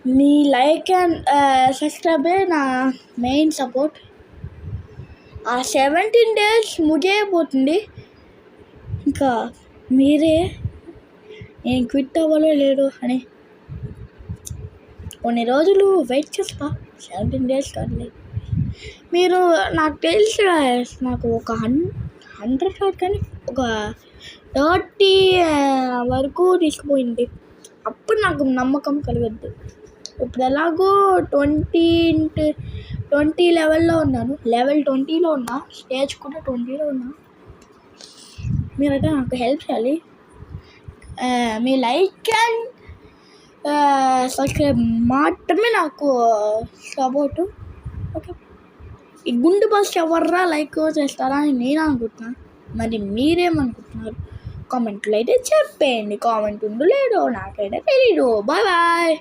Me like and సబ్స్క్రైబే నా main support. ఆ 17 days ముగిపోతుంది, ఇంకా మీరే నేను క్విట్ అవ్వాలో లేదో అని కొన్ని రోజులు వెయిట్ చేస్తా. 17 days కాదులే. మీరు నాకు తెలుసు నాకు ఒక 100 కాదు కానీ ఒక 30 వరకు తీసుకుపోయింది. అప్పుడు నాకు నమ్మకం కలగద్దు. ఇప్పుడు ఎలాగో 20 లెవెల్లో ఉన్నాను. లెవెల్ 20లో ఉన్నా, స్టేజ్ కూడా 20లో ఉన్నా. మీరైతే నాకు హెల్ప్ చేయాలి. మీ లైక్ అండ్ సబ్స్క్రైబ్ మాత్రమే నాకు సపోర్టు. ఓకే, ఈ గుండు బస్ ఎవర్రా లైక్ చేస్తారా అని నేను అనుకుంటున్నాను. మరి మీరేమనుకుంటున్నారు? కామెంట్లో అయితే చెప్పేయండి. కామెంట్ ఉందో లేదో నాకైతే తెలీదు. Bye bye.